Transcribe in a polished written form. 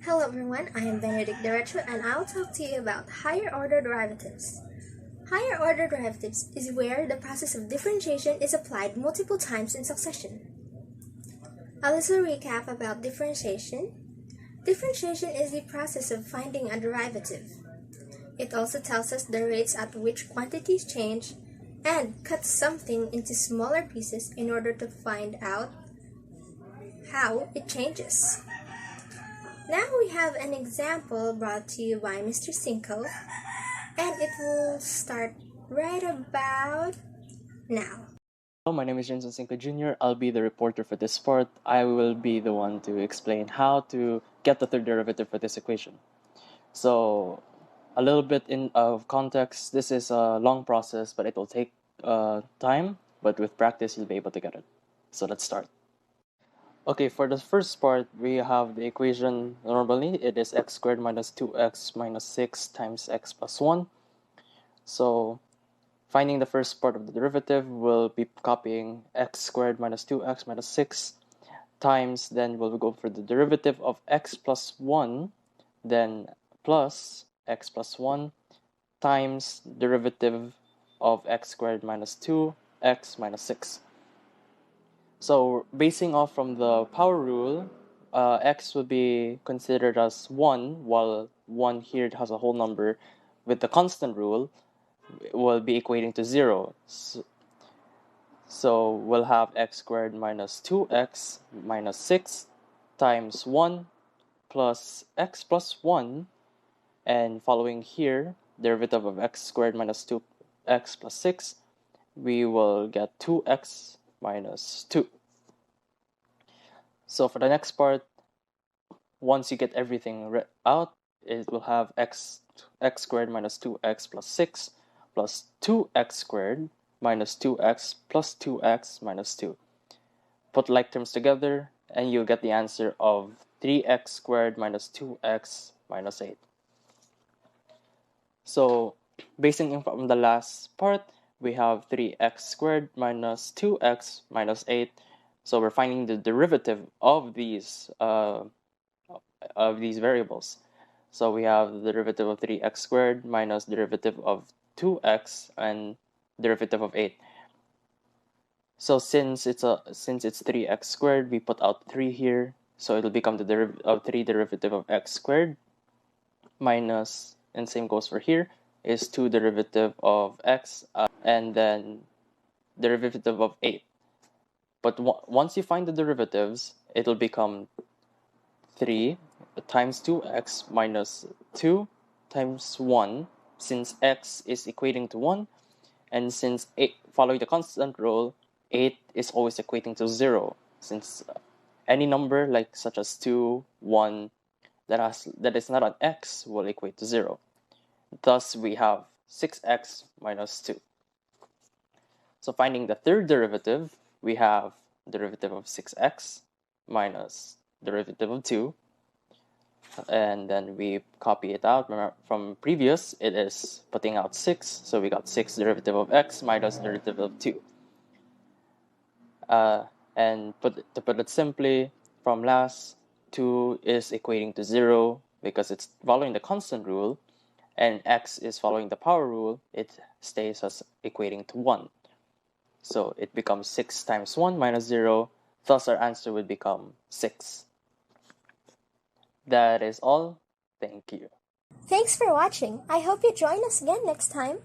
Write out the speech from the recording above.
Hello everyone, I am Bennediq Derecho and I'll talk to you about higher order derivatives. Higher order derivatives is where the process of differentiation is applied multiple times in succession. A little recap about differentiation. Differentiation is the process of finding a derivative. It also tells us the rates at which quantities change and cuts something into smaller pieces in order to find out how it changes. Now we have an example brought to you by Mr. Cinco, and it will start right about now. Hello, my name is Vincent Cinco Jr. I'll be the reporter for this part. I will be the one to explain how to get the third derivative for this equation. So, a little bit of context. This is a long process, but it will take time. But with practice, you'll be able to get it. So let's start. Okay, for the first part, we have the equation normally. It is x squared minus 2x minus 6 times x plus 1. So, finding the first part of the derivative, we'll be copying x squared minus 2x minus 6 times, then we'll go for the derivative of x plus 1, then plus x plus 1 times derivative of x squared minus 2x minus 6. So basing off from the power rule, x would be considered as 1, while 1 here has a whole number. With the constant rule, will be equating to 0. So we'll have x squared minus 2x minus 6 times 1 plus x plus 1, and following here, derivative of x squared minus 2x plus 6, we will get 2x minus 2. So for the next part, once you get everything out, it will have x squared minus 2x plus 6 plus 2x squared minus 2x plus 2x minus 2. Put like terms together, and you'll get the answer of 3x squared minus 2x minus 8. So, basing from the last part, we have 3x squared minus 2x minus 8. So we're finding the derivative of these variables. So we have the derivative of 3x squared minus derivative of 2x and derivative of 8. So since it's 3x squared, we put out 3 here. So it'll become the derivative of 3 derivative of x squared minus, and same goes for here, is 2 derivative of x and then derivative of 8. But once you find the derivatives, it'll become 3 times 2x minus 2 times 1, since x is equating to 1, and since 8, following the constant rule, 8 is always equating to 0, since any number like such as 2, 1, that is not an x will equate to 0. Thus, we have 6x minus 2. So finding the third derivative, we have derivative of 6x minus derivative of 2. And then we copy it out. Remember, from previous, it is putting out 6. So we got 6 derivative of x minus derivative of 2. And to put it simply, from last, 2 is equating to 0 because it's following the constant rule, and x is following the power rule. It stays as equating to 1. So it becomes 6 times 1 minus 0. Thus, our answer would become 6. That is all. Thank you. Thanks for watching. I hope you join us again next time.